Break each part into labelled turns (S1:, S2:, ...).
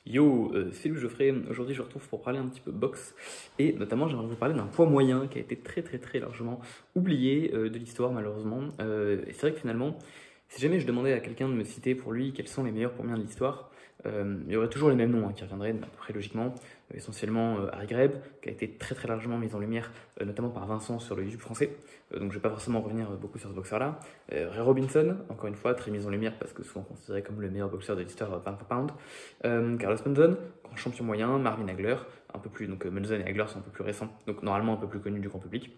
S1: Yo, c'est Louis Geoffrey. Aujourd'hui, je vous retrouve pour parler un petit peu boxe et notamment, j'aimerais vous parler d'un poids moyen qui a été très largement oublié de l'histoire, malheureusement. Et c'est vrai que finalement, si jamais je demandais à quelqu'un de me citer pour lui quels sont les meilleurs poids moyens de l'histoire, il y aurait toujours les mêmes noms qui reviendraient à peu près logiquement. Essentiellement Harry Greb, qui a été très largement mis en lumière, notamment par Vincent sur le YouTube français. Donc je vais pas forcément revenir beaucoup sur ce boxeur-là. Ray Robinson, encore une fois, très mis en lumière parce que souvent considéré comme le meilleur boxeur de l'histoire pound for pound. Carlos Monzon, grand champion moyen. Marvin Hagler, un peu plus, donc Monzon et Hagler sont un peu plus récents, donc normalement un peu plus connus du grand public.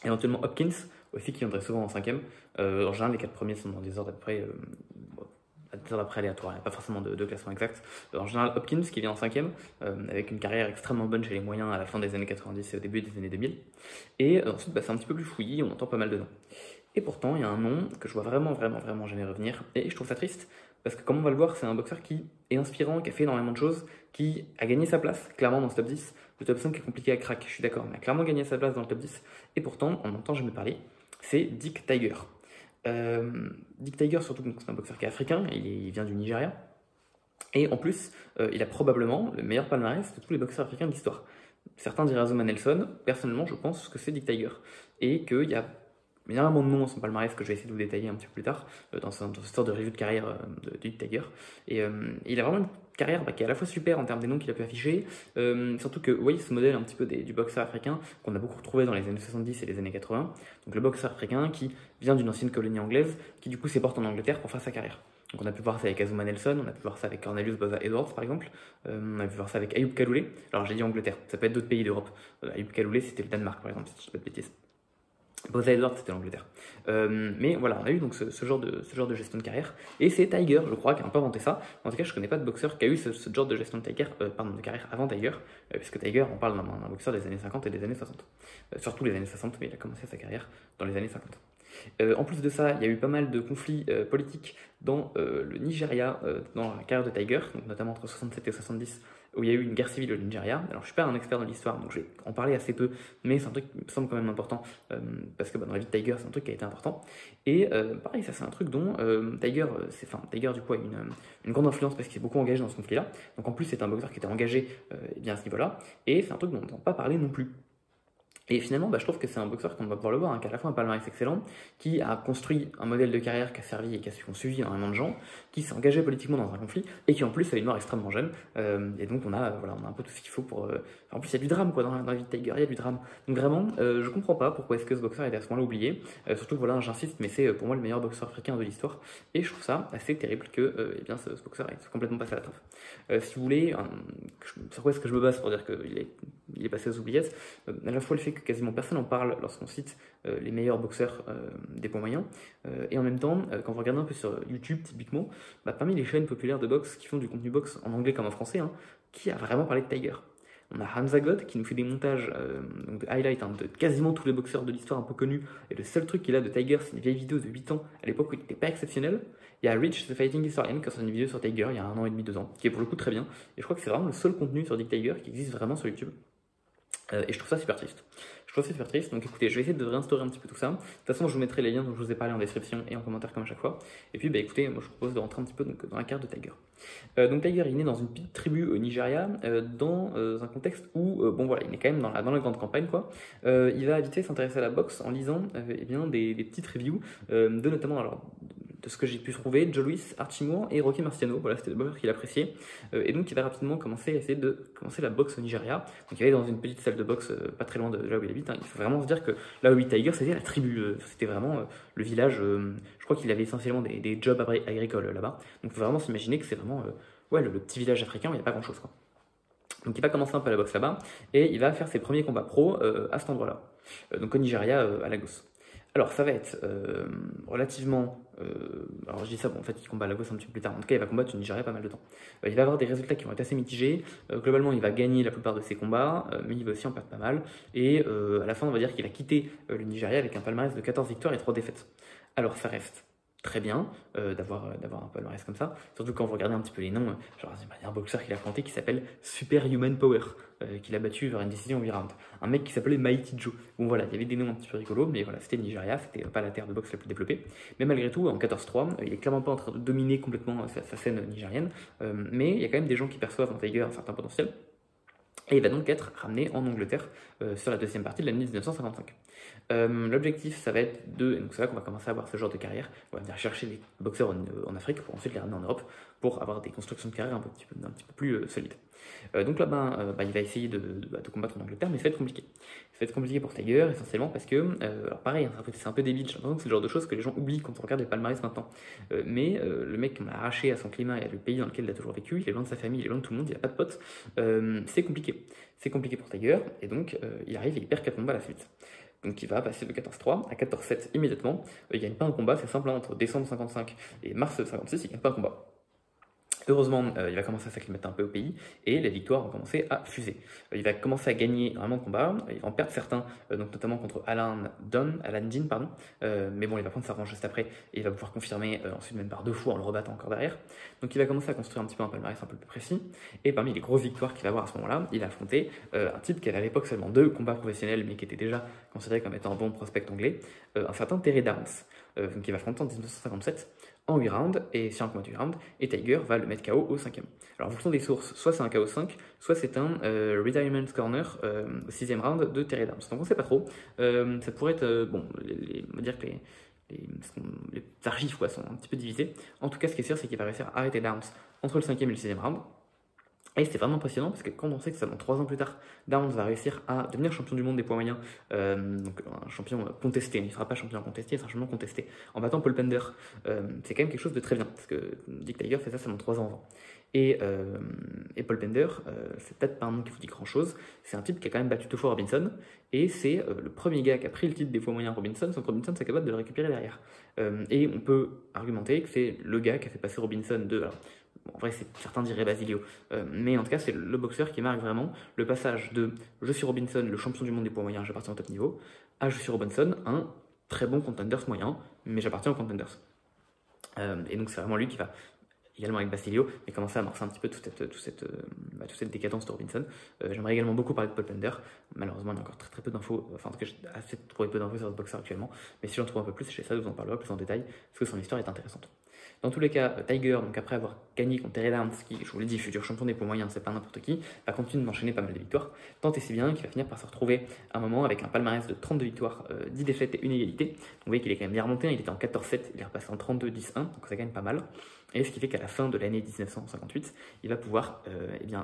S1: Éventuellement Hopkins, aussi qui viendrait souvent en cinquième. En général, les 4 premiers sont dans des ordres à peu près des ordres après aléatoires, il n'y a pas forcément de classement exact. En général, Hopkins qui vient en cinquième, avec une carrière extrêmement bonne chez les moyens à la fin des années 90 et au début des années 2000. Et ensuite, c'est un petit peu plus fouillis, on entend pas mal de noms. Et pourtant, il y a un nom que je vois vraiment jamais revenir, et je trouve ça triste, parce que comme on va le voir, c'est un boxeur qui est inspirant, qui a fait énormément de choses, qui a gagné sa place, clairement dans ce top 10. Le top 5 est compliqué à craquer, je suis d'accord, mais a clairement gagné sa place dans le top 10. Et pourtant, on entend jamais parler, c'est Dick Tiger. Dick Tiger, surtout, c'est un boxeur qui est africain, il vient du Nigeria. Et en plus, il a probablement le meilleur palmarès de tous les boxeurs africains de l'histoire. Certains diraient Azuma Nelson, personnellement je pense que c'est Dick Tiger. Et qu'il y a énormément de noms dans son palmarès que je vais essayer de vous détailler un petit peu plus tard, dans cette sorte de review de carrière de Dick Tiger. Et il a vraiment une carrière qui est à la fois super en termes des noms qu'il a pu afficher, surtout que vous voyez ce modèle un petit peu du boxeur africain qu'on a beaucoup retrouvé dans les années 70 et les années 80. Donc le boxeur africain qui vient d'une ancienne colonie anglaise, qui du coup s'éporte en Angleterre pour faire sa carrière. Donc on a pu voir ça avec Azuma Nelson, on a pu voir ça avec Cornelius Boza Edwards par exemple, on a pu voir ça avec Ayoub Kaloulé. Alors j'ai dit Angleterre, ça peut être d'autres pays d'Europe. Ayoub Kaloulé c'était le Danemark par exemple, si je dis pas de bêtises. Boza Edwards c'était l'Angleterre. Mais voilà, on a eu donc ce genre de gestion de carrière. Et c'est Tiger, je crois, qui a un peu inventé ça. En tout cas, je connais pas de boxeur qui a eu ce genre de gestion de carrière avant Tiger, puisque Tiger, on parle d'un boxeur des années 50 et des années 60. Surtout les années 60, mais il a commencé sa carrière dans les années 50. En plus de ça, il y a eu pas mal de conflits politiques dans le Nigeria, dans la carrière de Tiger, donc notamment entre 67 et 70, où il y a eu une guerre civile au Nigeria. Alors je suis pas un expert dans l'histoire, donc je vais en parler assez peu, mais c'est un truc qui me semble quand même important, parce que dans la vie de Tiger, c'est un truc qui a été important. Et pareil, ça c'est un truc dont Tiger du coup a une grande influence parce qu'il s'est beaucoup engagé dans ce conflit-là. Donc en plus c'est un boxeur qui était engagé bien à ce niveau-là, et c'est un truc dont on n'entend pas parler non plus. Et finalement, je trouve que c'est un boxeur, comme on va pouvoir le voir, qui a à la fois un palmarès excellent, qui a construit un modèle de carrière qui a servi et qui a suivi énormément de gens, qui s'est engagé politiquement dans un conflit, et qui en plus a une mort extrêmement jeune. Et donc on a un peu tout ce qu'il faut pour... En plus il y a du drame dans la vie de Tiger, il y a du drame. Donc vraiment, je comprends pas pourquoi est-ce que ce boxeur a été à ce moment-là oublié. Surtout que j'insiste, mais c'est pour moi le meilleur boxeur africain de l'histoire. Et je trouve ça assez terrible que ce boxeur ait complètement passé à la trappe. Si vous voulez, sur quoi est-ce que je me base pour dire qu'il est passé aux oubliettes, à la fois le fait que quasiment personne en parle lorsqu'on cite les meilleurs boxeurs des poids moyens, et en même temps, quand vous regardez un peu sur YouTube typiquement, parmi les chaînes populaires de boxe qui font du contenu boxe en anglais comme en français, qui a vraiment parlé de Tiger? On a Hamza God qui nous fait des montages de highlights de quasiment tous les boxeurs de l'histoire un peu connus, et le seul truc qu'il a de Tiger, c'est une vieille vidéo de 8 ans, à l'époque où il n'était pas exceptionnel. Il y a Rich the Fighting Historian qui a sorti une vidéo sur Tiger il y a 1 an et demi, 2 ans, qui est pour le coup très bien, et je crois que c'est vraiment le seul contenu sur Dick Tiger qui existe vraiment sur YouTube. Et je trouve ça super triste. Donc écoutez, je vais essayer de réinstaurer un petit peu tout ça. De toute façon, je vous mettrai les liens dont je vous ai parlé en description et en commentaire comme à chaque fois. Et puis écoutez, moi je vous propose de rentrer un petit peu dans la carte de Tiger. Donc Tiger, il est né dans une petite tribu au Nigeria, dans un contexte où, il est quand même dans la grande campagne, quoi. Il va vite s'intéresser à la boxe en lisant des petites reviews de notamment, de ce que j'ai pu trouver, Joe Louis, Archie Moore et Rocky Marciano. Voilà, c'était des boxeurs qu'il appréciait. Et donc il va rapidement commencer à essayer de commencer la boxe au Nigeria. Donc il va aller dans une petite salle de boxe pas très loin de là où il habite. Il faut vraiment se dire que là où il Tiger, c'était la tribu. C'était vraiment le village. Je crois qu'il avait essentiellement des jobs agricoles là-bas. Donc il faut vraiment s'imaginer que c'est vraiment le petit village africain où il n'y a pas grand-chose, quoi. Donc il va commencer un peu la boxe là-bas et il va faire ses premiers combats pro à cet endroit-là. Donc au Nigeria, à Lagos. Alors ça va être relativement... alors je dis ça, en fait il combat à Lagos un petit peu plus tard. En tout cas il va combattre au Nigeria pas mal de temps. Il va avoir des résultats qui vont être assez mitigés. Globalement il va gagner la plupart de ses combats, mais il va aussi en perdre pas mal. Et à la fin on va dire qu'il a quitté le Nigeria avec un palmarès de 14 victoires et 3 défaites. Alors ça reste très bien d'avoir un palmarès comme ça, surtout quand vous regardez un petit peu les noms, genre il y a un boxeur qu'il a affronté qui s'appelle Superhuman Power, qu'il a battu vers une décision en 8 rounds, un mec qui s'appelait Mighty Joe. Bon voilà, il y avait des noms un petit peu rigolos, mais voilà, c'était Nigeria, c'était pas la terre de boxe la plus développée, mais malgré tout, en 14-3, il est clairement pas en train de dominer complètement sa scène nigérienne, mais il y a quand même des gens qui perçoivent en Tiger un certain potentiel, et il va donc être ramené en Angleterre sur la deuxième partie de l'année 1955. L'objectif, ça va être de, et donc c'est là qu'on va commencer à avoir ce genre de carrière, on va venir chercher des boxeurs en Afrique pour ensuite les ramener en Europe pour avoir des constructions de carrière un petit peu plus solides. Donc là, il va essayer de combattre en Angleterre, mais ça va être compliqué. Ça va être compliqué pour Tiger, essentiellement parce que, alors pareil, c'est un peu débile, j'ai l'impression que c'est le genre de choses que les gens oublient quand on regarde les palmarès maintenant. Mais le mec qu'on a arraché à son climat et à le pays dans lequel il a toujours vécu, il est loin de sa famille, il est loin de tout le monde, il n'a pas de potes, c'est compliqué. C'est compliqué pour Tiger, et donc il arrive et il perd 4 combats à la suite. Donc il va passer de 14-3 à 14-7 immédiatement. Il gagne pas un combat, c'est simple, entre décembre 55 et mars 56, il gagne pas un combat. Heureusement, il va commencer à s'acclimater un peu au pays et les victoires vont commencer à fuser. Il va commencer à gagner énormément de combats, il va en perdre certains, donc notamment contre Alan Dean, mais bon, il va prendre sa revanche juste après et il va pouvoir confirmer ensuite même par 2 fois en le rebattant encore derrière. Donc il va commencer à construire un petit peu un palmarès un peu plus précis et parmi les grosses victoires qu'il va avoir à ce moment-là, il a affronté un type qui avait à l'époque seulement 2 combats professionnels mais qui était déjà considéré comme étant un bon prospect anglais, un certain Terry Downs, donc il va affronter en 1957 en 8 rounds, et sur un combat de 8 rounds, et Tiger va le mettre KO au 5e. Alors en fonction des sources, soit c'est un KO 5, soit c'est un retirement corner au 6e round de Terry Downs. Donc on ne sait pas trop, ça pourrait être, on va dire que les archives sont un petit peu divisées. En tout cas, ce qui est sûr, c'est qu'il va réussir à arrêter Downs entre le 5e et le 6e round. Et c'est vraiment impressionnant parce que quand on sait que seulement 3 ans plus tard, Downs va réussir à devenir champion du monde des poids moyens, donc un champion contesté, il ne sera pas champion contesté, il sera champion contesté, en battant Paul Pender, c'est quand même quelque chose de très bien, parce que Dick Tiger fait ça seulement 3 ans avant. Et Paul Pender, c'est peut-être pas un nom qui vous dit grand chose, c'est un type qui a quand même battu 2 fois Robinson, et c'est le premier gars qui a pris le titre des poids moyens Robinson, sans que Robinson soit capable de le récupérer derrière. Et on peut argumenter que c'est le gars qui a fait passer Robinson de... Alors, en vrai, certains diraient Basilio, mais en tout cas, c'est le boxeur qui marque vraiment le passage de je suis Robinson, le champion du monde des poids moyens, j'appartiens au top niveau, à je suis Robinson, un très bon contenders moyen, mais j'appartiens aux contenders. Et donc, c'est vraiment lui qui va, également avec Basilio, mais commencer à amorcer un petit peu toute cette décadence de Robinson. J'aimerais également beaucoup parler de Paul Pender. Malheureusement, il y a encore très peu d'infos, enfin en tout cas, j'ai assez trouvé peu d'infos sur ce boxeur actuellement, mais si j'en trouve un peu plus, je sais ça, je vous en parlerai plus en détail, parce que son histoire est intéressante. Dans tous les cas, Tiger, donc après avoir gagné contre Terry Downs, qui, je vous l'ai dit, futur champion des poids moyens, c'est pas n'importe qui, va continuer d'enchaîner pas mal de victoires, tant et si bien qu'il va finir par se retrouver à un moment avec un palmarès de 32 victoires, 10 défaites et une égalité. Donc vous voyez qu'il est quand même bien remonté, il était en 14-7, il est repassé en 32-10-1, donc ça gagne pas mal. Et ce qui fait qu'à la fin de l'année 1958, il va pouvoir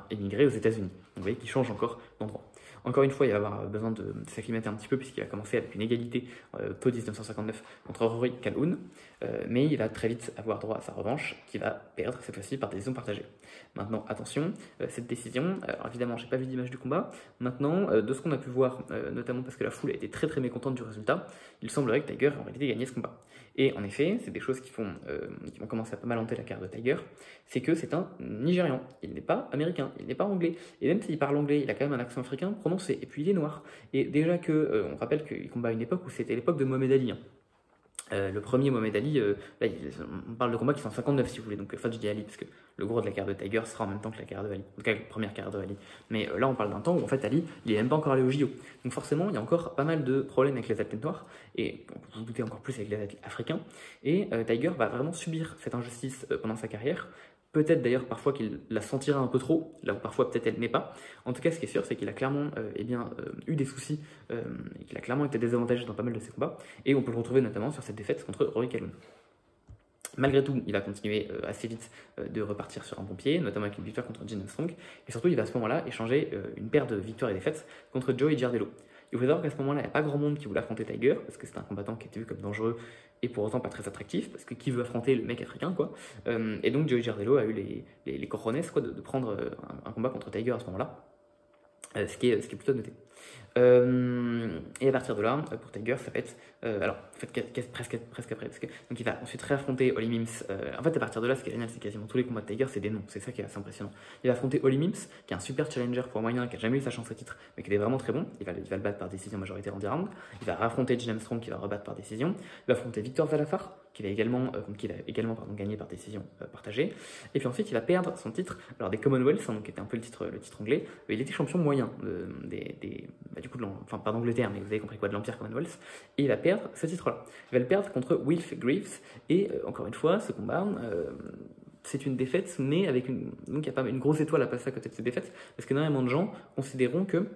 S1: émigrer aux États-Unis. Donc vous voyez qu'il change encore d'endroit. Encore une fois, il va avoir besoin de s'acclimater un petit peu puisqu'il va commencer avec une égalité tôt 1959 contre Rory Calhoun, mais il va très vite avoir droit à sa revanche qui va perdre cette fois-ci par décision partagée. Maintenant, attention, cette décision, alors évidemment, j'ai pas vu d'image du combat. Maintenant, de ce qu'on a pu voir, notamment parce que la foule a été très très mécontente du résultat, il semblerait que Tiger ait en réalité gagné ce combat. Et en effet, c'est des choses qui vont commencer à pas mal hanter la carrière de Tiger, c'est que c'est un Nigérian, il n'est pas américain, il n'est pas anglais, et même s'il parle anglais, il a quand même un accent africain prononcé, et puis il est noir. Et déjà que, on rappelle qu'il combat à une époque où c'était l'époque de Mohamed Ali, hein. Le premier Mohamed Ali, là, on parle de combat qui sont en 59 si vous voulez, donc je dis Ali parce que le gros de la carrière de Tiger sera en même temps que la carrière de Ali, en tout cas la première carrière de Ali. Mais là on parle d'un temps où en fait Ali, il n'est même pas encore allé au JO. Donc forcément il y a encore pas mal de problèmes avec les athlètes noirs, et vous vous doutez encore plus avec les athlètes africains, et Tiger va vraiment subir cette injustice pendant sa carrière. Peut-être d'ailleurs parfois qu'il la sentira un peu trop, là où parfois peut-être elle n'est pas. En tout cas, ce qui est sûr, c'est qu'il a clairement eu des soucis, et qu'il a clairement été désavantagé dans pas mal de ses combats, et on peut le retrouver notamment sur cette défaite contre Rory Calhoun. Malgré tout, il va continuer assez vite de repartir sur un bon pied, notamment avec une victoire contre Gene Armstrong, et surtout il va à ce moment-là échanger une paire de victoires et défaites contre Joey Giardello. Il faut savoir qu'à ce moment-là, il n'y a pas grand monde qui voulait affronter Tiger, parce que c'est un combattant qui était vu comme dangereux et pour autant pas très attractif, parce que qui veut affronter le mec africain, quoi. Et donc Joey Giardello a eu les cojones, quoi, de prendre un combat contre Tiger à ce moment-là, ce qui est plutôt noté. Et à partir de là, pour Tiger, ça va être alors en fait presque après, parce que donc il va ensuite réaffronter Holly Mims. En fait à partir de là, ce qui est génial, c'est quasiment tous les combats de Tiger c'est des noms, c'est ça qui est assez impressionnant. Il va affronter Holly Mims, qui est un super challenger pour moyen, qui a jamais eu sa chance au titre, mais qui était vraiment très bon. Il va le battre par décision majoritaire en 10 rounds. Il va affronter Jim Armstrong, qui va rebattre par décision. Il va affronter Victor Zalafar, qui va également, gagné par décision partagée. Et puis ensuite, il va perdre son titre, alors des Commonwealth, donc qui était un peu le titre anglais. Il était champion moyen pas d'Angleterre, mais vous avez compris quoi, de l'Empire Commonwealth. Et il va perdre ce titre-là. Il va le perdre contre Wilf Greaves. Et encore une fois, ce combat, c'est une défaite, mais avec donc il y a pas une grosse étoile à passer à côté de cette défaite, parce qu'énormément de gens considéreront que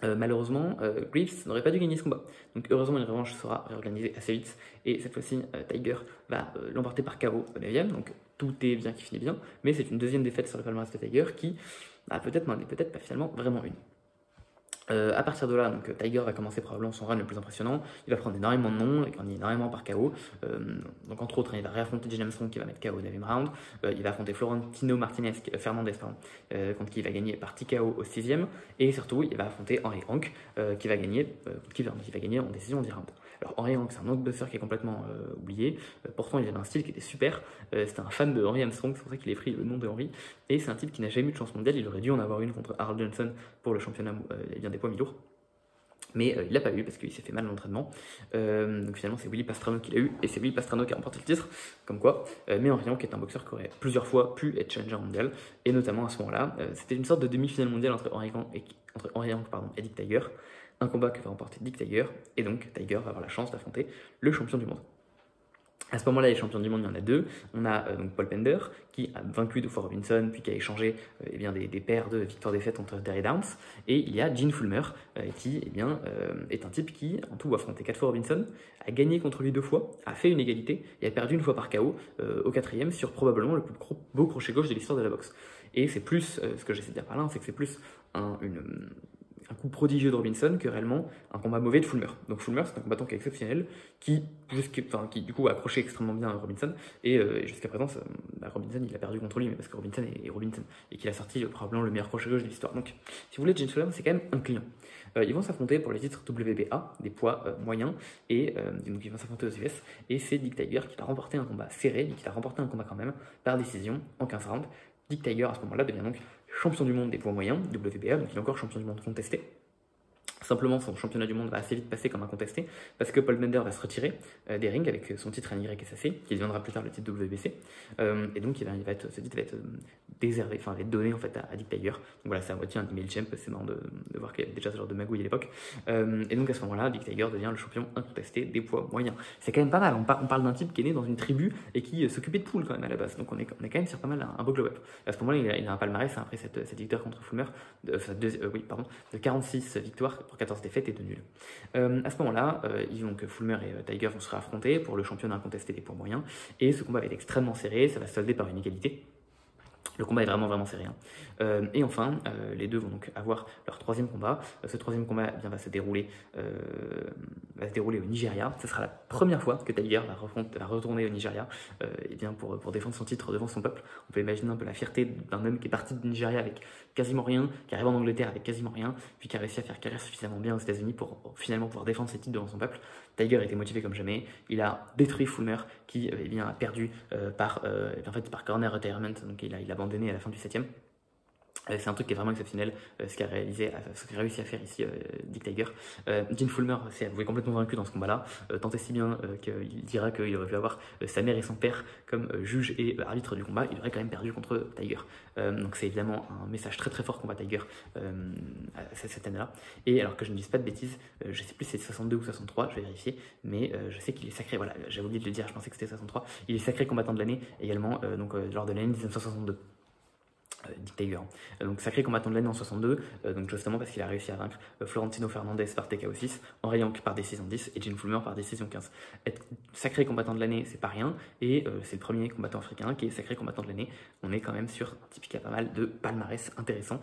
S1: malheureusement, Greaves n'aurait pas dû gagner ce combat. Donc heureusement, une revanche sera réorganisée assez vite. Et cette fois-ci, Tiger va l'emporter par KO au 9ème. Donc tout est bien qui finit bien. Mais c'est une deuxième défaite sur le palmarès de Tiger qui peut-être n'en est peut-être pas finalement vraiment une. À partir de là, donc, Tiger va commencer probablement son run le plus impressionnant. Il va prendre énormément de noms, il gagne énormément par KO. Donc entre autres, il va réaffronter Jim Armstrong qui va mettre KO au 9ème round. Il va affronter Florentino Fernandez, contre qui il va gagner par TKO au 6ème. Et surtout, il va affronter Henry Hank qui va gagner en décision en 10 rounds. Alors Henry Hank, c'est un autre boxeur qui est complètement oublié. Pourtant, il avait un style qui était super. C'était un fan de Henry Armstrong, c'est pour ça qu'il ait pris le nom de Henry. Et c'est un type qui n'a jamais eu de chance mondiale. Il aurait dû en avoir une contre Harold Johnson pour le championnat des poids mi-lourds. Mais il l'a pas eu parce qu'il s'est fait mal à l'entraînement. Donc finalement, c'est Willy Pastrano qui l'a eu et c'est Willy Pastrano qui a remporté le titre. Comme quoi, mais Henry Hank est un boxeur qui aurait plusieurs fois pu être challenger mondial. Et notamment à ce moment-là, c'était une sorte de demi-finale mondiale entre Henry Hank et Dick Tiger. Un combat que va remporter Dick Tiger. Et donc, Tiger va avoir la chance d'affronter le champion du monde. À ce moment-là, les champions du monde, il y en a deux. On a donc Paul Pender, qui a vaincu deux fois Robinson, puis qui a échangé des paires de victoires-défaites entre Derry Downs. Et il y a Gene Fullmer, qui est un type qui, en tout, a affronté 4 fois Robinson, a gagné contre lui 2 fois, a fait une égalité, et a perdu une fois par KO au 4ème sur probablement le plus beau crochet gauche de l'histoire de la boxe. Et c'est plus, ce que j'essaie de dire par là, c'est que c'est plus un coup prodigieux de Robinson que réellement un combat mauvais de Fullmer. Donc Fullmer, c'est un combattant qui est exceptionnel, qui du coup a accroché extrêmement bien Robinson, et jusqu'à présent, Robinson il a perdu contre lui, mais parce que Robinson est Robinson, et qu'il a sorti probablement le meilleur crochet gauche de l'histoire. Donc si vous voulez, Gene Fullmer, c'est quand même un client. Ils vont s'affronter pour les titres WBA, des poids moyens, et donc ils vont s'affronter aux US, et c'est Dick Tiger qui va remporter un combat serré, mais qui va remporter un combat quand même, par décision, en 15 rounds. Dick Tiger, à ce moment-là, devient donc champion du monde des poids moyens, WBA, donc il est encore champion du monde contesté. Simplement, son championnat du monde va assez vite passer comme incontesté, parce que Paul Bender va se retirer des rings avec son titre NYSAC, qui deviendra plus tard le titre WBC. Et donc, ce titre va être déservé, va être donné en fait à Dick Tiger. Donc voilà, c'est à moitié un email champ, c'est marrant de voir qu'il y avait déjà ce genre de magouille à l'époque. Et donc à ce moment-là, Dick Tiger devient le champion incontesté des poids moyens. C'est quand même pas mal, on parle d'un type qui est né dans une tribu et qui s'occupait de poules quand même à la base. Donc on est quand même sur pas mal un beau glow-up. À ce moment-là, il a un palmarès après cette victoire contre Fullmer, de 46 victoires pour 14 défaites et 2 nuls. À ce moment-là, Fullmer et Tiger vont se réaffronter pour le championnat incontesté des poids moyens. Et ce combat va être extrêmement serré, ça va se solder par une égalité. Le combat est vraiment serré. Et enfin, les deux vont donc avoir leur troisième combat. Ce troisième combat va se dérouler au Nigeria. Ce sera la première fois que Tiger va retourner au Nigeria pour défendre son titre devant son peuple. On peut imaginer un peu la fierté d'un homme qui est parti du Nigeria avec quasiment rien, qui arrive en Angleterre avec quasiment rien, puis qui a réussi à faire carrière suffisamment bien aux États-Unis pour finalement pouvoir défendre ses titres devant son peuple. Tiger était motivé comme jamais. Il a détruit Fullmer qui a perdu par corner retirement, donc il a abandonné à la fin du 7ème. C'est un truc qui est vraiment exceptionnel, ce qu'a réussi à faire ici Dick Tiger. Gene Fullmer s'est avoué complètement vaincu dans ce combat-là, tant et si bien qu'il dira qu'il aurait pu avoir sa mère et son père comme juge et arbitre du combat. Il aurait quand même perdu contre Tiger. Donc c'est évidemment un message très fort combat Tiger cette année-là. Et alors que je ne dise pas de bêtises, je sais plus si c'est 62 ou 63, je vais vérifier, mais je sais qu'il est sacré, voilà, j'avais oublié de le dire, je pensais que c'était 63. Il est sacré combattant de l'année également lors de l'année 1962. Dick Tiger. Donc sacré combattant de l'année en 62, donc justement parce qu'il a réussi à vaincre Florentino Fernandez par TKO 6, Henry Hank par décision 10 et Gene Fullmer par décision 15. Être sacré combattant de l'année, c'est pas rien, et c'est le premier combattant africain qui est sacré combattant de l'année. On est quand même sur un type qui a pas mal de palmarès intéressants.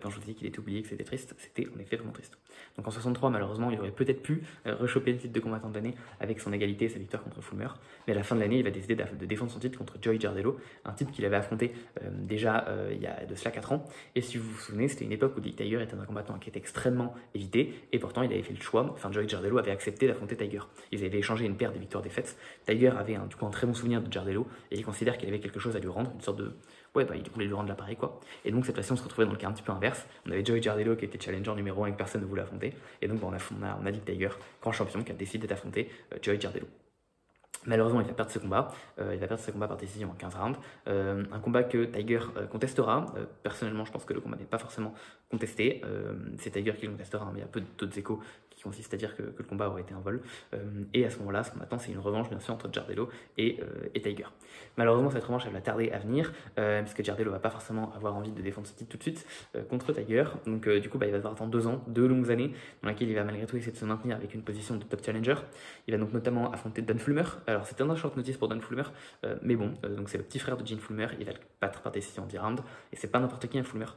S1: Quand je vous dis qu'il était oublié, que c'était triste, c'était en effet vraiment triste. Donc en 63, malheureusement, il aurait peut-être pu rechoper le titre de combattant de l'année avec son égalité et sa victoire contre Fullmer, mais à la fin de l'année, il va décider de défendre son titre contre Joey Jardello, un type qu'il avait affronté déjà il y a de cela 4 ans. Et si vous vous souvenez, c'était une époque où Dick Tiger était un combattant qui était extrêmement évité, et pourtant il avait fait le choix, enfin Joey Jardello avait accepté d'affronter Tiger. Ils avaient échangé une paire de victoires-défaites. Tiger avait du coup un très bon souvenir de Jardello, et il considère qu'il avait quelque chose à lui rendre, une sorte de... Ouais, bah il voulait lui rendre l'appareil quoi. Et donc cette fois-ci on se retrouvait dans le cas un petit peu inverse. On avait Joey Jardello qui était challenger numéro 1 et que personne ne voulait affronter. Et donc on a Dick Tiger, grand champion, qui a décidé d'affronter Joey Jardello. Malheureusement, il va perdre ce combat. Il va perdre ce combat par décision en 15 rounds. Un combat que Tiger contestera. Personnellement, je pense que le combat n'est pas forcément contesté. C'est Tiger qui le contestera, hein, mais il y a peu d'autres échos qui consistent à dire que le combat aurait été un vol. Et à ce moment-là, ce qu'on attend, c'est une revanche, bien sûr, entre Jardello et Tiger. Malheureusement, cette revanche, elle va tarder à venir, puisque Jardello va pas forcément avoir envie de défendre ce titre tout de suite contre Tiger. Donc, du coup, il va devoir attendre 2 ans, 2 longues années, dans lesquelles il va malgré tout essayer de se maintenir avec une position de top challenger. Il va donc notamment affronter Don Fulmer. Alors, c'était un short notice pour Don Fulmer, mais bon, donc c'est le petit frère de Gene Fulmer. Il va le battre par décision en 10 rounds, et c'est pas n'importe qui un Fulmer.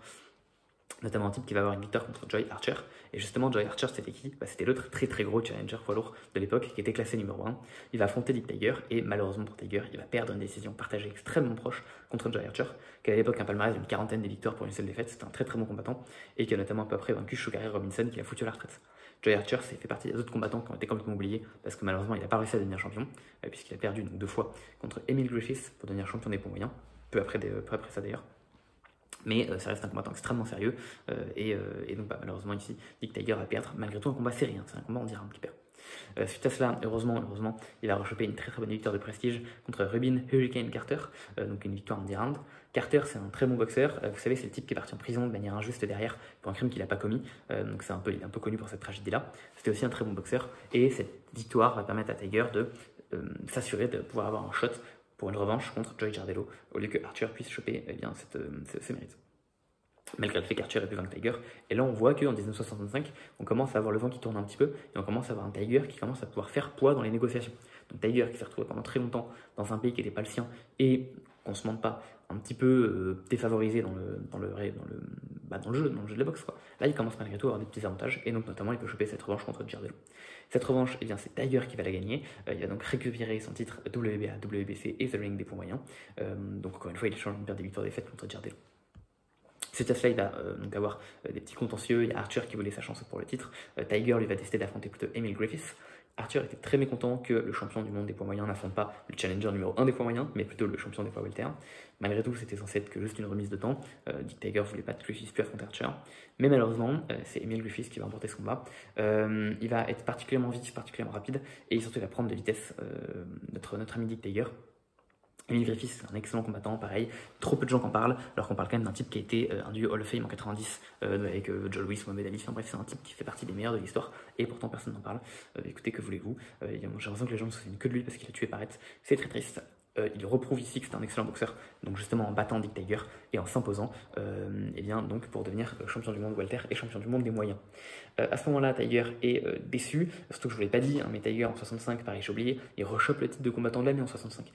S1: Notamment un type qui va avoir une victoire contre Joy Archer. Et justement, Joy Archer, c'était qui? C'était l'autre très très gros challenger poids lourd de l'époque qui était classé numéro 1. Il va affronter Dick Tiger et malheureusement pour Tiger, il va perdre une décision partagée extrêmement proche contre Joy Archer, qui à l'époque un palmarès d'une 40aine de victoires pour une seule défaite. C'était un très très bon combattant et qui a notamment peu après vaincu Sugar Ray Robinson qui l'a foutu à la retraite. Joy Archer fait partie des autres combattants qui ont été complètement oubliés parce que malheureusement il n'a pas réussi à devenir champion puisqu'il a perdu donc 2 fois contre Emil Griffiths pour devenir champion des poids moyens, peu après ça d'ailleurs. Mais ça reste un combattant extrêmement sérieux et donc malheureusement ici Dick Tiger va perdre malgré tout un combat serré, hein, c'est un combat en 10 rounds qu'il perd. Suite à cela, heureusement, il va rechoper une très très bonne victoire de prestige contre Rubin Hurricane Carter, donc une victoire en 10 rounds. Carter, c'est un très bon boxeur, vous savez, c'est le type qui est parti en prison de manière injuste derrière pour un crime qu'il n'a pas commis, donc il est un peu connu pour cette tragédie-là. C'était aussi un très bon boxeur, et cette victoire va permettre à Tiger de s'assurer de pouvoir avoir un shot pour une revanche contre Joey Jardello, au lieu que Archer puisse choper ce mérite. Malgré le fait qu'Archer ait pu vaincre Tiger. Et là, on voit qu'en 1965, on commence à avoir le vent qui tourne un petit peu, et on commence à avoir un Tiger qui commence à pouvoir faire poids dans les négociations. Donc Tiger qui s'est retrouvé pendant très longtemps dans un pays qui n'était pas le sien, et qu'on se mente pas, un petit peu défavorisé dans le jeu de la boxe, quoi. Là, il commence malgré tout à avoir des petits avantages, et donc notamment, il peut choper cette revanche contre Jardello. Cette revanche, eh bien, c'est Tiger qui va la gagner. Il va donc récupérer son titre WBA, WBC et The Ring des poids moyens. Donc encore une fois, il échange une paire des victoires-défaites contre Jardello. Suite à cela, il va donc avoir des petits contentieux. Il y a Archer qui voulait sa chance pour le titre. Tiger lui va décider d'affronter plutôt Emil Griffiths. Archer était très mécontent que le champion du monde des poids moyens n'affronte pas le challenger numéro 1 des poids moyens, mais plutôt le champion des poids welter. Malgré tout, c'était censé être que juste une remise de temps. Dick Tiger voulait pas que Griffiths puisse affronter Archer. Mais malheureusement, c'est Emil Griffiths qui va remporter ce combat. Il va être particulièrement vif, particulièrement rapide, et surtout il va prendre de vitesse notre ami Dick Tiger. Emil Griffiths, c'est un excellent combattant, pareil, trop peu de gens en parlent, alors qu'on parle quand même d'un type qui a été induit Hall of Fame en 90 avec Joe Louis, Mohamed Ali, enfin bref, c'est un type qui fait partie des meilleurs de l'histoire, et pourtant personne n'en parle. Écoutez, que voulez-vous, j'ai l'impression que les gens ne se souviennent que de lui parce qu'il a tué Barrett, c'est très triste. Il reprouve ici que c'est un excellent boxeur, donc justement en battant Dick Tiger et en s'imposant, et bien donc pour devenir champion du monde welter et champion du monde des moyens. À ce moment-là, Tiger est déçu, surtout que je ne vous l'ai pas dit, hein, mais Tiger en 65, pareil, j'ai oublié, il rechoppe le titre de combattant de l'année en 65,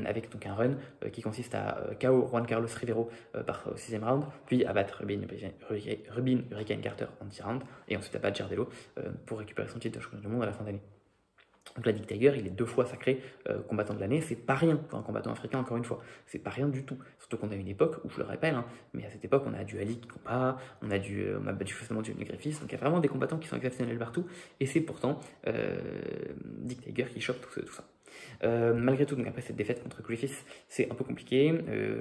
S1: avec donc un run qui consiste à KO Juan Carlos Rivero par 6e round, puis à battre Rubin Hurricane Carter en 10 rounds, et ensuite à battre Jardello pour récupérer son titre de champion du monde à la fin d'année. Donc là, Dick Tiger, il est 2 fois sacré combattant de l'année, c'est pas rien pour un combattant africain, encore une fois, c'est pas rien du tout. Surtout qu'on a une époque où, je le rappelle, hein, mais à cette époque, on a du Ali qui combat, on a battu justement du Griffiths, donc il y a vraiment des combattants qui sont exceptionnels partout, et c'est pourtant Dick Tiger qui chope tout ça. Malgré tout, donc après cette défaite contre Griffiths, c'est un peu compliqué.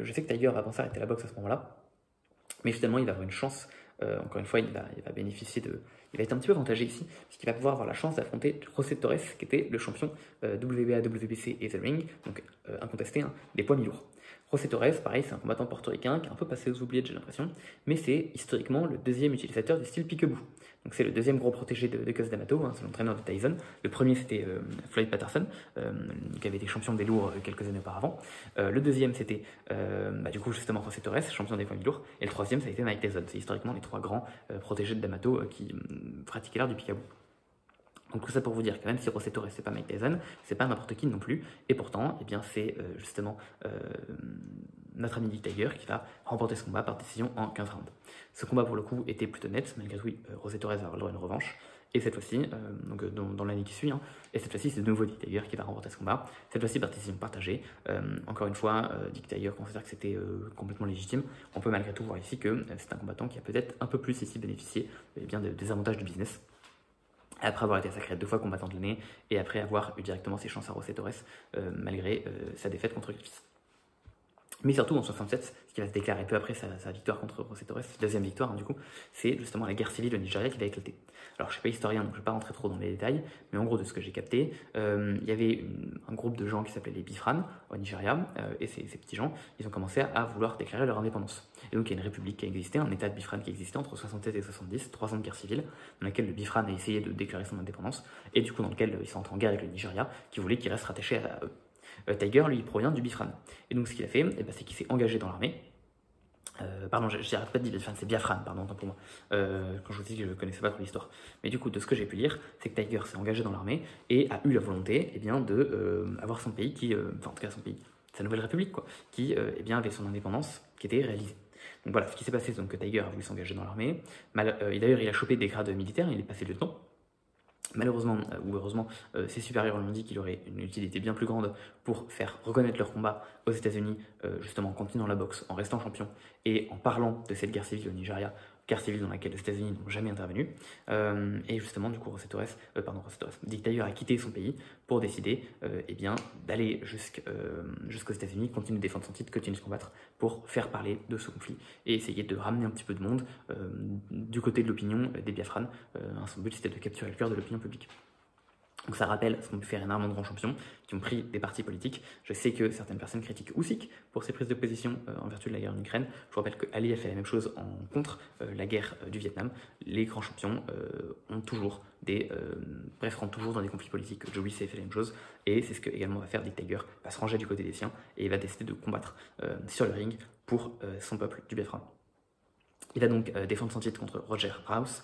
S1: Je sais que Tiger va penser à arrêter la boxe à ce moment-là, mais finalement, il va avoir une chance. Encore une fois, il va bénéficier de... Il va être un petit peu avantagé ici, puisqu'il va pouvoir avoir la chance d'affronter José Torres, qui était le champion WBA, WBC et The Ring, donc incontesté, hein, des poids mi-lourds. José Torres, pareil, c'est un combattant portoricain qui est un peu passé aux oubliettes, j'ai l'impression, mais c'est historiquement le 2e utilisateur du style pique-bout. Donc c'est le 2e gros protégé de Cus D'Amato, hein, c'est l'entraîneur de Tyson. Le premier c'était Floyd Patterson, qui avait été champion des lourds quelques années auparavant. Le 2e c'était du coup justement José Torres, champion des poids mi-lourds. Et le 3e ça a été Mike Tyson. C'est historiquement les 3 grands protégés de D'Amato qui pratiquaient l'art du pique-à-bout. Donc tout ça pour vous dire que même si José Torres c'est pas Mike Tyson, c'est pas n'importe qui non plus, et pourtant, eh bien c'est justement notre ami Dick Tiger qui va remporter ce combat par décision en 15 rounds. Ce combat pour le coup était plutôt net, malgré tout, José Torres va avoir le droit à une revanche, et cette fois-ci, dans l'année qui suit, hein, et cette fois-ci c'est de nouveau Dick Tiger qui va remporter ce combat, cette fois-ci par décision partagée. Encore une fois, Dick Tiger considère que c'était complètement légitime. On peut malgré tout voir ici que c'est un combattant qui a peut-être un peu plus ici bénéficié bien, des avantages du business. Après avoir été sacré 2 fois combattant de l'année et après avoir eu directement ses chances à José Torres malgré sa défaite contre Griffith. Mais surtout en 67, ce qui va se déclarer peu après sa victoire contre José Torres, deuxième victoire du coup, c'est justement la guerre civile au Nigeria qui va éclater. Alors je ne suis pas historien donc je ne vais pas rentrer trop dans les détails, mais en gros de ce que j'ai capté, il y avait un groupe de gens qui s'appelait les Biafran au Nigeria, et ces petits gens, ils ont commencé à vouloir déclarer leur indépendance. Et donc il y a une république qui a existé, un état de Biafran qui existait entre 67 et 70, 3 ans de guerre civile, dans laquelle le Biafran a essayé de déclarer son indépendance, et du coup dans lequel ils sont entrés en guerre avec le Nigeria, qui voulait qu'il reste rattaché à eux. Tiger, lui, il provient du Biafran. Et donc, ce qu'il a fait, c'est qu'il s'est engagé dans l'armée. Pardon, j'arrête pas de dire Biafran, c'est Biafran, pardon, tant pour moi. Quand je vous dis que je ne connaissais pas trop l'histoire. Mais du coup, de ce que j'ai pu lire, c'est que Tiger s'est engagé dans l'armée et a eu la volonté d'avoir son pays enfin, en tout cas, son pays, sa nouvelle république, quoi, qui avait son indépendance qui était réalisée. Donc voilà, ce qui s'est passé, c'est que Tiger a voulu s'engager dans l'armée. D'ailleurs, il a chopé des grades militaires, il est passé lieutenant. Malheureusement, ou heureusement, ses supérieurs lui ont dit qu'il aurait une utilité bien plus grande pour faire reconnaître leur combat aux États-Unis, justement en continuant la boxe, en restant champion et en parlant de cette guerre civile au Nigeria, guerre civile dans laquelle les États-Unis n'ont jamais intervenu. Et justement, du coup, Dick Tiger a quitté son pays pour décider d'aller jusqu'aux États-Unis, continuer de défendre son titre, continuer de se combattre pour faire parler de ce conflit et essayer de ramener un petit peu de monde du côté de l'opinion des Biafran. Son but c'était de capturer le cœur de l'opinion publique. Donc ça rappelle ce qu'ont pu faire énormément de grands champions qui ont pris des partis politiques. Je sais que certaines personnes critiquent Usyk pour ses prises de position en vertu de la guerre en Ukraine. Je vous rappelle que Ali a fait la même chose contre la guerre du Vietnam. Les grands champions ont toujours rentrent toujours dans des conflits politiques. Joe Louis a fait la même chose et c'est ce que également va faire Dick Tiger. Il va se ranger du côté des siens et il va décider de combattre sur le ring pour son peuple du Biafra. Il va donc défendre son titre contre Roger House,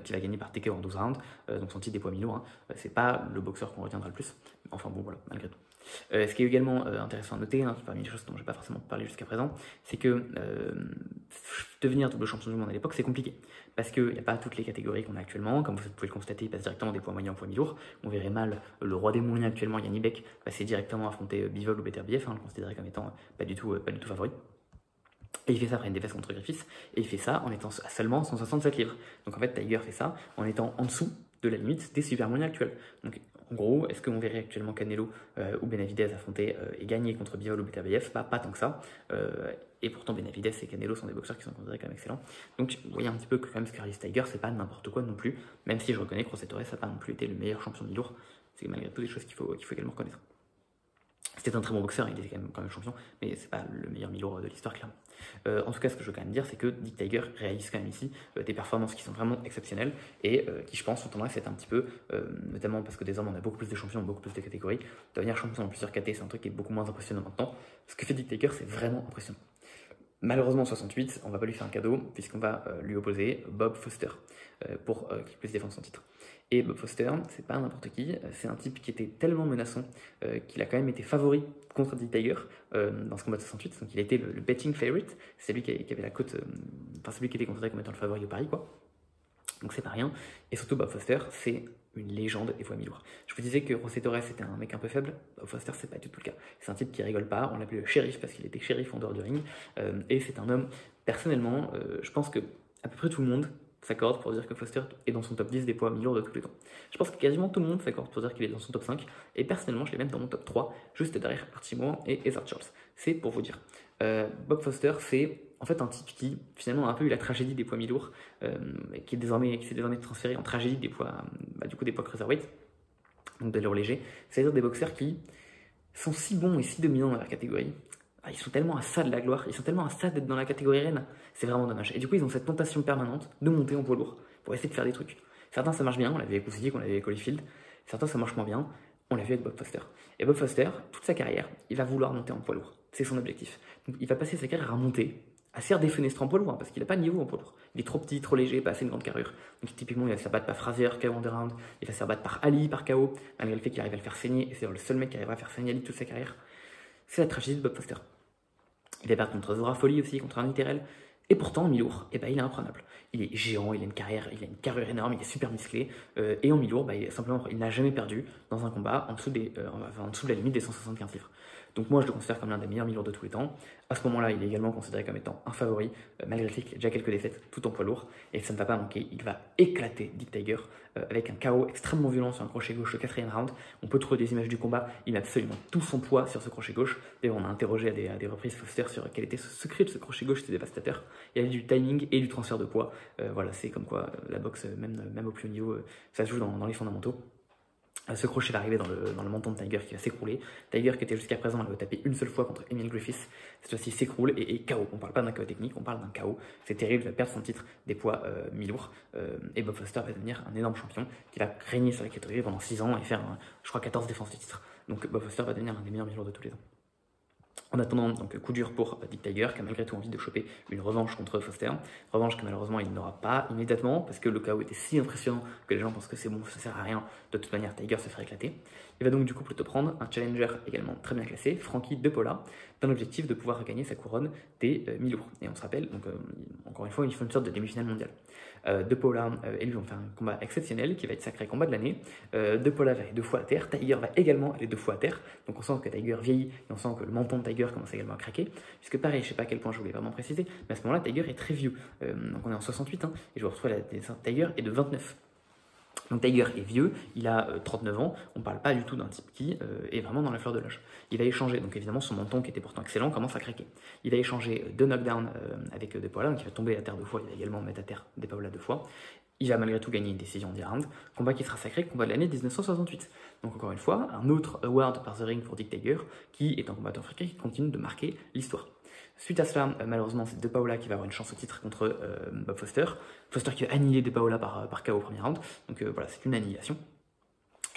S1: qui va gagner par TKO en 12 rounds, donc son titre des poids mi-lourds. Hein. C'est pas le boxeur qu'on retiendra le plus, enfin bon voilà, malgré tout. Ce qui est également intéressant à noter, hein, parmi les choses dont je n'ai pas forcément parlé jusqu'à présent, c'est que devenir double champion du monde à l'époque, c'est compliqué. Parce qu'il n'y a pas toutes les catégories qu'on a actuellement. Comme vous pouvez le constater, il passe directement des poids moyens aux poids mi-lourds. On verrait mal le roi des moyens actuellement, Yann Beck, passer directement affronter Bivol ou Beterbiev, hein, le considérer comme étant pas du tout favori. Et il fait ça après une défaite contre Griffith, et il fait ça en étant à seulement 167 livres. Donc en fait, Tiger fait ça en étant en dessous de la limite des super moyens actuels. Donc en gros, est-ce qu'on verrait actuellement Canelo ou Benavidez affronter et gagner contre Bivol ou Beterbiev? Pas tant que ça. Et pourtant, Benavidez et Canelo sont des boxeurs qui sont considérés comme excellents. Donc vous voyez un petit peu que quand même ce qu'a réalisé Tiger, c'est pas n'importe quoi non plus, même si je reconnais que José Torres n'a pas non plus été le meilleur champion du lourd. C'est malgré tout des choses qu'il faut également reconnaître. C'était un très bon boxeur, il était quand même champion, mais c'est pas le meilleur mi-lourd de l'histoire, clairement. En tout cas, ce que je veux quand même dire, c'est que Dick Tiger réalise quand même ici des performances qui sont vraiment exceptionnelles et qui, je pense, ont tendance à être un petit peu, notamment parce que désormais on a beaucoup plus de champions, beaucoup plus de catégories. Devenir champion dans plusieurs catégories, c'est un truc qui est beaucoup moins impressionnant maintenant. Ce que fait Dick Tiger, c'est vraiment impressionnant. Malheureusement, en 68, on va pas lui faire un cadeau, puisqu'on va lui opposer Bob Foster pour qu'il puisse défendre son titre. Et Bob Foster, c'est pas n'importe qui, c'est un type qui était tellement menaçant qu'il a quand même été favori contre Dick Tiger dans ce combat de 68. Donc il a été le betting favorite, c'est lui qui avait la cote, enfin c'est lui qui était considéré comme étant le favori au pari, quoi. Donc c'est pas rien. Et surtout, Bob Foster, c'est une légende des poids mi-lourds. Je vous disais que José Torres était un mec un peu faible. Bob Foster, c'est pas du tout le cas. C'est un type qui rigole pas. On l'appelait le shérif parce qu'il était shérif en dehors du ring. Et c'est un homme, personnellement, je pense que à peu près tout le monde s'accorde pour dire que Foster est dans son top 10 des poids mi-lourds de tous les temps. Je pense que quasiment tout le monde s'accorde pour dire qu'il est dans son top 5. Et personnellement, je l'ai même dans mon top 3, juste derrière Archie Moore et Ezzard Charles. C'est pour vous dire. Bob Foster, c'est en fait un type qui finalement a un peu eu la tragédie des poids mi-lourds, qui s'est désormais transféré en tragédie des poids, des poids cruiserweight, donc de lourds légers. C'est-à-dire des boxeurs qui sont si bons et si dominants dans leur catégorie. Ils sont tellement à ça de la gloire, ils sont tellement à ça d'être dans la catégorie reine, c'est vraiment dommage. Et du coup, ils ont cette tentation permanente de monter en poids lourd pour essayer de faire des trucs. Certains ça marche bien, on l'avait avec Usyk, on l'avait avec Holyfield. Certains ça marche moins bien, on l'a vu avec Bob Foster. Et Bob Foster, toute sa carrière, il va vouloir monter en poids lourd. C'est son objectif. Donc il va passer sa carrière à monter assez redéfenestré en poids lourd, hein, parce qu'il n'a pas de niveau en poids lourd. Il est trop petit, trop léger, pas assez de grande carrure. Donc typiquement, il va se faire battre par Frazier, KO en 2 rounds, il va se faire battre par Ali, par KO, malgré le fait qu'il arrive à le faire saigner, et c'est le seul mec qui arrivera à faire saigner Ali toute sa carrière. C'est la tragédie de Bob Foster. Il va perdre contre Zora Folly aussi, contre Arnie Terrell. Et pourtant, en mi-lourd, il est imprenable. Il est géant, il a une carrure énorme, il est super musclé. Et en mi-lourd, simplement, il n'a jamais perdu dans un combat en dessous de la limite des 175 livres. Donc moi, je le considère comme l'un des meilleurs mi-lourds de tous les temps. À ce moment-là, il est également considéré comme étant un favori, malgré le fait qu'il a déjà quelques défaites, tout en poids lourd. Et ça ne va pas manquer, il va éclater Dick Tiger avec un KO extrêmement violent sur un crochet gauche au 4e round. On peut trouver des images du combat, il met absolument tout son poids sur ce crochet gauche. D'ailleurs, on a interrogé à des reprises Foster sur quel était ce secret de ce crochet gauche, c'était dévastateur. Il y avait du timing et du transfert de poids. Voilà, c'est comme quoi la boxe, même au plus haut niveau, ça se joue dans les fondamentaux. Ce crochet va arriver dans le menton de Tiger qui va s'écrouler. Tiger qui était jusqu'à présent, il avait tapé une seule fois contre Emil Griffiths. Cette fois-ci s'écroule et KO. On ne parle pas d'un KO technique, on parle d'un KO. C'est terrible, il va perdre son titre des poids mi-lourds. Et Bob Foster va devenir un énorme champion qui va régner sur la catégorie pendant 6 ans et faire, je crois, 14 défenses du titre. Donc Bob Foster va devenir un des meilleurs mi-lourds de tous les temps. En attendant, donc coup dur pour Dick Tiger qui a malgré tout envie de choper une revanche contre Foster. Revanche que malheureusement il n'aura pas immédiatement parce que le KO était si impressionnant que les gens pensent que c'est bon, ça sert à rien. De toute manière, Tiger se ferait éclater. Il va donc du coup plutôt prendre un challenger également très bien classé, Frankie De Paula, dans l'objectif de pouvoir regagner sa couronne des mi-lourds. Et on se rappelle, donc encore une fois, il faut une sorte de demi-finale mondiale. De Paula et lui vont faire un combat exceptionnel qui va être sacré combat de l'année. De Paula va aller 2 fois à terre, Tiger va également aller 2 fois à terre. Donc on sent que Tiger vieillit et on sent que le menton de Tiger commence également à craquer. Puisque pareil, je sais pas à quel point je voulais vraiment préciser, mais à ce moment-là, Tiger est très vieux. Donc on est en 68 hein, et je vous retrouve la Tiger est de 29. Donc Tiger est vieux, il a 39 ans, on ne parle pas du tout d'un type qui est vraiment dans la fleur de l'âge. Il va échanger, donc évidemment son menton qui était pourtant excellent commence à craquer. Il va échanger 2 knockdowns avec De Paula, donc il va tomber à terre 2 fois, il va également mettre à terre De Paula 2 fois. Il va malgré tout gagner une décision en 10 rounds, combat qui sera sacré, combat de l'année 1968. Donc encore une fois, un autre award par The Ring pour Dick Tiger, qui est un combattant africain qui continue de marquer l'histoire. Suite à cela, malheureusement, c'est De Paula qui va avoir une chance au titre contre Bob Foster. Foster qui va annihiler De Paula par KO au premier round. Donc voilà, c'est une annihilation.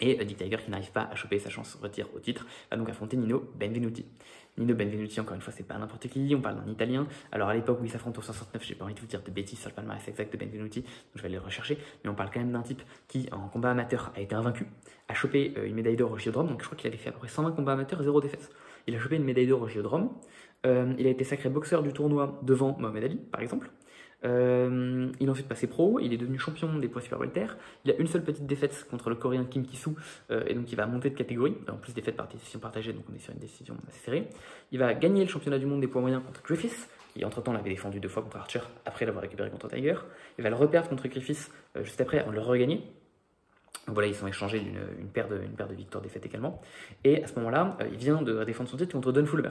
S1: Et Dick Tiger qui n'arrive pas à choper sa chance retire au titre, va donc affronter Nino Benvenuti. Nino Benvenuti, encore une fois, c'est pas n'importe qui, on parle d'un Italien. Alors à l'époque où il s'affronte au 69, j'ai pas envie de vous dire de bêtises sur le palmarès exact de Benvenuti, donc je vais aller le rechercher, mais on parle quand même d'un type qui, en combat amateur, a été invaincu, a chopé une médaille d'or au Géodrome, donc je crois qu'il avait fait à peu près 120 combats amateurs, 0 défaite. Il a chopé une médaille d'or au Géodrome, il a été sacré boxeur du tournoi devant Mohamed Ali, par exemple. Il est ensuite passé pro, il est devenu champion des poids super welter. Il a une seule petite défaite contre le coréen Kim Ki-soo, et donc il va monter de catégorie, en plus défaite par décision partagée, donc on est sur une décision assez serrée. Il va gagner le championnat du monde des poids moyens contre Griffiths, qui entre-temps l'avait défendu 2 fois contre Archer, après l'avoir récupéré contre Tiger. Il va le reperdre contre Griffiths juste après, avant de le regagner. Donc voilà, ils sont échangés d'une paire de victoires-défaites également. Et à ce moment-là, il vient de défendre son titre contre Don Fulmer,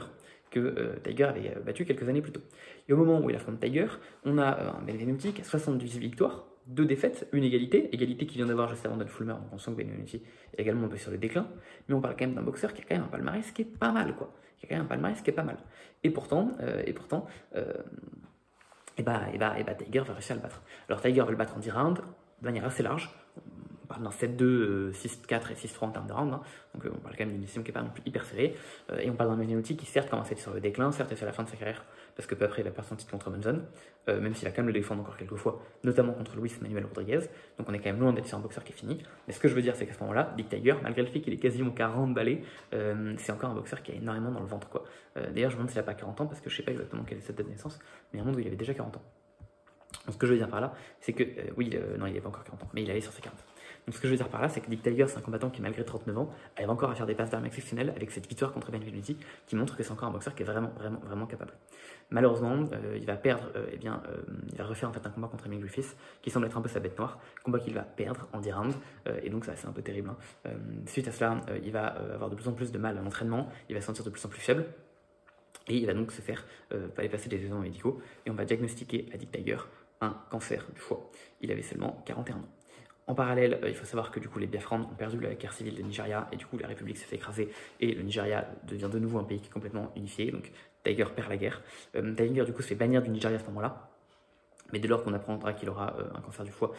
S1: que Tiger avait battu quelques années plus tôt. Et au moment où il affronte Tiger, on a un Benvenuti qui a 78 victoires, 2 défaites, une égalité qui vient d'avoir juste avant Don Fulmer, donc on sent que Benvenuti est également un peu sur le déclin, mais on parle quand même d'un boxeur qui a quand même un palmarès qui est pas mal, quoi. Et pourtant, Tiger va réussir à le battre. Alors Tiger va le battre en 10 rounds, de manière assez large. On parle d'un 7-2, 6-4 et 6-3 en termes de round, hein. Donc on parle quand même d'une décision qui n'est pas non plus hyper serrée. Et on parle d'un Benvenuti qui certes commence à être sur le déclin, certes est sur la fin de sa carrière, parce que peu après il va perdre son titre contre Monzon, même s'il a quand même le défendre encore quelques fois, notamment contre Luis Manuel Rodriguez. Donc on est quand même loin d'être sur un boxeur qui est fini. Mais ce que je veux dire, c'est qu'à ce moment-là, Dick Tiger, malgré le fait qu'il est quasiment 40 balais, c'est encore un boxeur qui a énormément dans le ventre, quoi. D'ailleurs, je me demande s'il n'a pas 40 ans, parce que je ne sais pas exactement quelle est sa date de naissance, mais il y a un monde où il avait déjà 40 ans. Donc ce que je veux dire par là, c'est que, non, il n'avait pas encore 40 ans, mais il allait sur ses 40. Donc ce que je veux dire par là, c'est que Dick Tiger, c'est un combattant qui, malgré 39 ans, arrive encore à faire des passes d'armes exceptionnelles avec cette victoire contre Benvenuti, qui montre que c'est encore un boxeur qui est vraiment capable. Malheureusement, il va perdre, il va refaire en fait un combat contre Emil Griffiths, qui semble être un peu sa bête noire, combat qu'il va perdre en 10 rounds, et donc ça c'est un peu terrible, hein. Suite à cela, il va avoir de plus en plus de mal à l'entraînement, il va se sentir de plus en plus faible, et il va donc se faire aller passer des examens médicaux, et on va diagnostiquer à Dick Tiger un cancer du foie. Il avait seulement 41 ans. En parallèle, il faut savoir que du coup les Biafrans ont perdu la guerre civile de Nigeria et du coup la République s'est fait écraser et le Nigeria devient de nouveau un pays qui est complètement unifié, donc Tiger perd la guerre. Tiger du coup se fait bannir du Nigeria à ce moment-là. Mais dès lors qu'on apprendra qu'il aura un cancer du foie,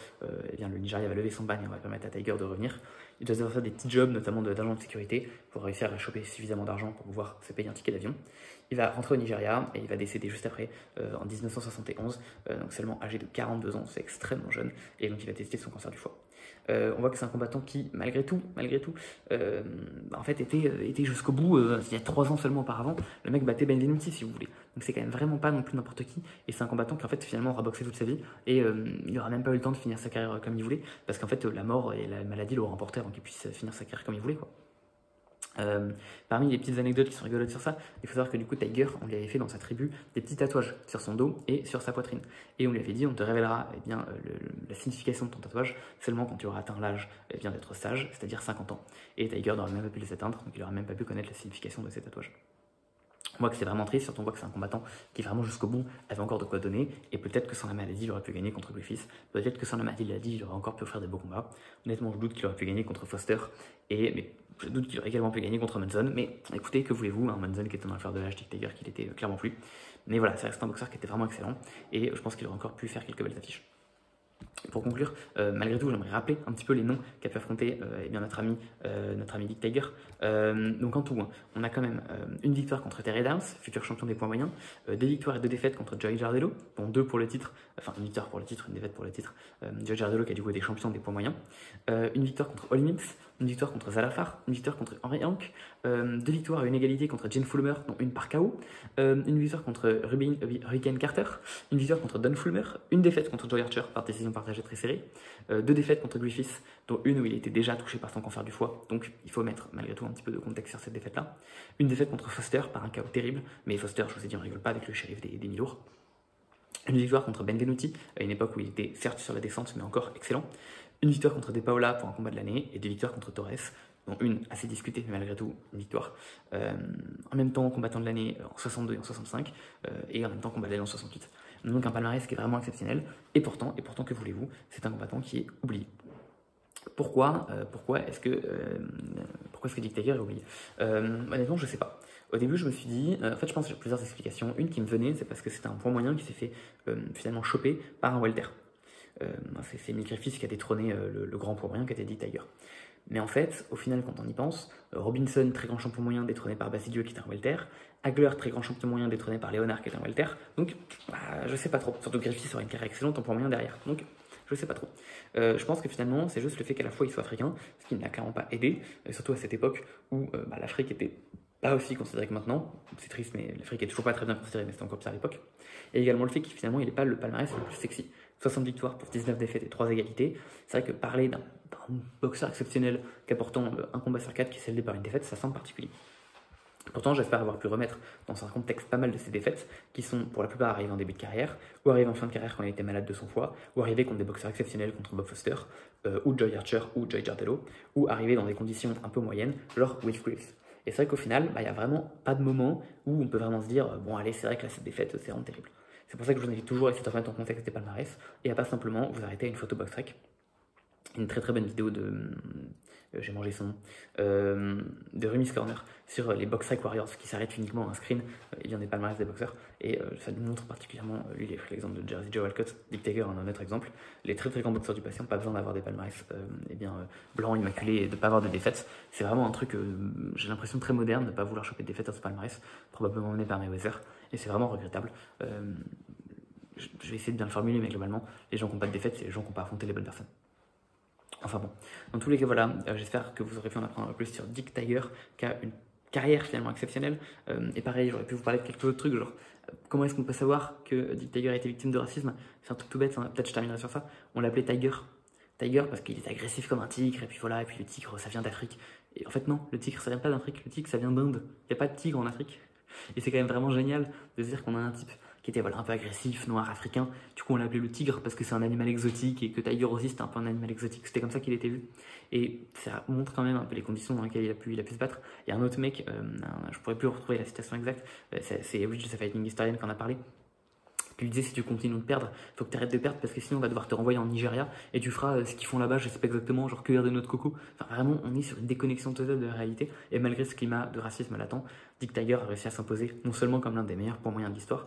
S1: eh bien le Nigeria va lever son ban et on va permettre à Tiger de revenir. Il doit faire des petits jobs, notamment d'agent de sécurité, pour réussir à choper suffisamment d'argent pour pouvoir se payer un ticket d'avion. Il va rentrer au Nigeria et il va décéder juste après, en 1971, donc seulement âgé de 42 ans, c'est extrêmement jeune, et donc il va décéder de son cancer du foie. On voit que c'est un combattant qui, malgré tout, en fait, était jusqu'au bout. Il y a 3 ans seulement auparavant, le mec battait Benvenuti, si vous voulez. Donc c'est quand même vraiment pas non plus n'importe qui. Et c'est un combattant qui en fait finalement aura boxé toute sa vie et il n'aura même pas eu le temps de finir sa carrière comme il voulait, parce qu'en fait la mort et la maladie l'auront emporté avant qu'il puisse finir sa carrière comme il voulait, quoi. Parmi les petites anecdotes qui sont rigolotes sur ça, il faut savoir que du coup Tiger, on lui avait fait dans sa tribu des petits tatouages sur son dos et sur sa poitrine. Et on lui avait dit, on te révélera eh bien, la signification de ton tatouage seulement quand tu auras atteint l'âge eh bien d'être sage, c'est-à-dire 50 ans. Et Tiger n'aurait même pas pu les atteindre, donc il n'aurait même pas pu connaître la signification de ses tatouages. On voit que c'est vraiment triste, surtout on voit que c'est un combattant qui vraiment jusqu'au bout avait encore de quoi donner, et peut-être que sans la maladie il aurait pu gagner contre Griffith, peut-être que sans la maladie il aurait encore pu offrir des beaux combats. Honnêtement je doute qu'il aurait pu gagner contre Foster, mais je doute qu'il aurait également pu gagner contre Monzon, mais écoutez, que voulez-vous, hein, Monzon qui était dans l'affaire de l'âge, Tiger qui l'était clairement plus. Mais voilà, ça reste un boxeur qui était vraiment excellent, et je pense qu'il aurait encore pu faire quelques belles affiches. Pour conclure, malgré tout, j'aimerais rappeler un petit peu les noms qu'a pu affronter eh bien, notre ami Dick Tiger. Donc en tout, hein, on a quand même une victoire contre Terry Downs, futur champion des poids moyens, 2 victoires et 2 défaites contre Joey Jardello, dont 2 pour le titre, enfin une victoire pour le titre, une défaite pour le titre. Joey Jardello qui a du coup été champion des poids moyens, une victoire contre Holly Mills, une victoire contre Zalafar, une victoire contre Henry Hank, 2 victoires et une égalité contre Jane Fulmer, dont une par KO, une victoire contre Hurricane Carter, une victoire contre Don Fulmer, une défaite contre Joy Archer par décision partagée très serrée, 2 défaites contre Griffith, dont une où il était déjà touché par son cancer du foie, donc il faut mettre malgré tout un petit peu de contexte sur cette défaite-là, une défaite contre Foster par un KO terrible, mais Foster, je vous ai dit, on rigole pas avec le shérif des mi-lourds. Une victoire contre Benvenuti, à une époque où il était certes sur la descente, mais encore excellent. Une victoire contre De Paola pour un combat de l'année, et 2 victoires contre Torres, dont une assez discutée, mais malgré tout une victoire. En même temps, combattant de l'année en 62 et en 65, et en même temps combat de l'année en 68. Donc un palmarès qui est vraiment exceptionnel, et pourtant que voulez-vous, c'est un combattant qui est oublié. Pourquoi est-ce que Dick Tiger est oublié? Honnêtement, je sais pas. Au début, je me suis dit, en fait, je pense que j'ai plusieurs explications. Une qui me venait, c'est parce que c'était un poids moyen qui s'est fait finalement choper par un welter. C'est Nick Griffith qui a détrôné le grand poids moyen qui était Dick Tiger. Mais en fait, au final, quand on y pense, Robinson, très grand champion moyen, détrôné par Bassidio qui est un welter. Hagler, très grand champion moyen, détrôné par Leonard qui est un welter. Donc, je sais pas trop. Surtout que Griffith aurait une carrière excellente en poids moyen derrière. Donc, je sais pas trop. Je pense que finalement, c'est juste le fait qu'à la fois il soit africain, ce qui ne l'a clairement pas aidé, surtout à cette époque où l'Afrique était pas aussi considérée que maintenant. C'est triste, mais l'Afrique est toujours pas très bien considérée, mais c'était encore pire à l'époque. Et également le fait qu'il finalement il n'est pas le palmarès le plus sexy. 60 victoires pour 19 défaites et 3 égalités. C'est vrai que parler d'un boxeur exceptionnel qu'apportant un combat sur 4 qui est scellé par une défaite, ça semble particulier. Pourtant, j'espère avoir pu remettre dans un contexte pas mal de ces défaites, qui sont pour la plupart arrivées en début de carrière, ou arrivées en fin de carrière quand il était malade de son foie, ou arrivées contre des boxeurs exceptionnels contre Bob Foster, ou Joy Archer, ou Joy Jardello, ou arrivées dans des conditions un peu moyennes, genre Will Griffith. Et c'est vrai qu'au final, il n'y a vraiment pas de moment où on peut vraiment se dire bon allez, c'est vrai que là, cette défaite, c'est vraiment terrible. C'est pour ça que je vous invite toujours à essayer de remettre en contexte des palmarès, et à pas simplement vous arrêter à une photo box-rec. Une très très bonne vidéo de... j'ai mangé son nom, de Rumis Corner sur les Box Rec Warriors qui s'arrêtent uniquement à un screen, il y en a des palmarès des boxeurs, et ça nous montre particulièrement, lui il a pris l'exemple de Jersey Joe Walcott, Dick Tiger en un autre exemple, les très très grands boxeurs du patient, pas besoin d'avoir des palmarès blancs, immaculés, et de ne pas avoir de défaites, c'est vraiment un truc, j'ai l'impression très moderne, de ne pas vouloir choper de défaites dans ce palmarès, probablement mené par Mayweather, et c'est vraiment regrettable. Je vais essayer de bien le formuler, mais globalement, les gens qui n'ont pas de défaites, c'est les gens qui n'ont pas affronté les bonnes personnes. Enfin bon, dans tous les cas, voilà, j'espère que vous aurez pu en apprendre un peu plus sur Dick Tiger, qui a une carrière finalement exceptionnelle. Et pareil, j'aurais pu vous parler de quelques autres trucs, genre comment est-ce qu'on peut savoir que Dick Tiger a été victime de racisme? C'est un truc tout bête, hein, peut-être je terminerai sur ça. On l'appelait Tiger. Tiger parce qu'il est agressif comme un tigre, et puis voilà, et puis le tigre ça vient d'Afrique. Et en fait, non, le tigre ça vient pas d'Afrique, le tigre ça vient d'Inde. Il n'y a pas de tigre en Afrique. Et c'est quand même vraiment génial de se dire qu'on a un type qui était un peu agressif, noir, africain. Du coup, on l'appelait le tigre parce que c'est un animal exotique et que Tiger aussi c'était un peu un animal exotique. C'était comme ça qu'il était vu. Et ça montre quand même un peu les conditions dans lesquelles il a pu se battre. Il y a un autre mec, je pourrais plus retrouver la citation exacte, c'est Rich the Fighting Historian qui en a parlé, qui lui disait si tu continues de perdre, faut que tu arrêtes de perdre parce que sinon on va devoir te renvoyer en Nigeria et tu feras ce qu'ils font là-bas, je sais pas exactement, genre cueillir des noix de coco. Enfin vraiment, on est sur une déconnexion totale de la réalité et malgré ce climat de racisme latent, Dick Tiger a réussi à s'imposer non seulement comme l'un des meilleurs poids moyens de l'histoire,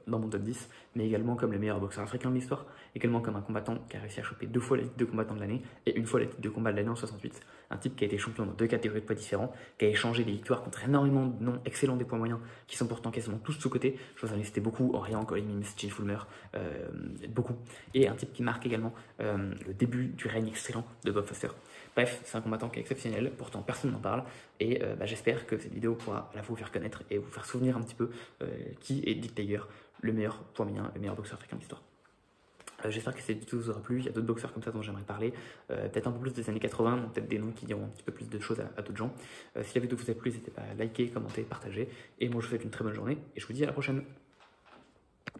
S1: dans mon top 10, mais également comme le meilleur boxeur africain de l'histoire, également comme un combattant qui a réussi à choper 2 fois la titre de combattant de l'année et 1 fois la titre de combat de l'année en 68. Un type qui a été champion dans 2 catégories de poids différents, qui a échangé des victoires contre énormément de noms excellents des poids moyens, qui sont pourtant quasiment tous sous-cotés. Je vous en ai cité beaucoup, Orion, Colin Mims, Gene Fulmer, beaucoup. Et un type qui marque également le début du règne excellent de Bob Foster. Bref, c'est un combattant qui est exceptionnel, pourtant personne n'en parle, et j'espère que cette vidéo pourra à la fois vous faire connaître et vous faire souvenir un petit peu qui est Dick Tiger, le meilleur poids moyen, le meilleur boxeur africain de l'histoire. J'espère que cette vidéo vous aura plu, il y a d'autres boxeurs comme ça dont j'aimerais parler, peut-être un peu plus des années 80, peut-être des noms qui diront un petit peu plus de choses à d'autres gens. Si la vidéo vous a plu, n'hésitez pas à liker, commenter, partager, et moi je vous souhaite une très bonne journée, et je vous dis à la prochaine.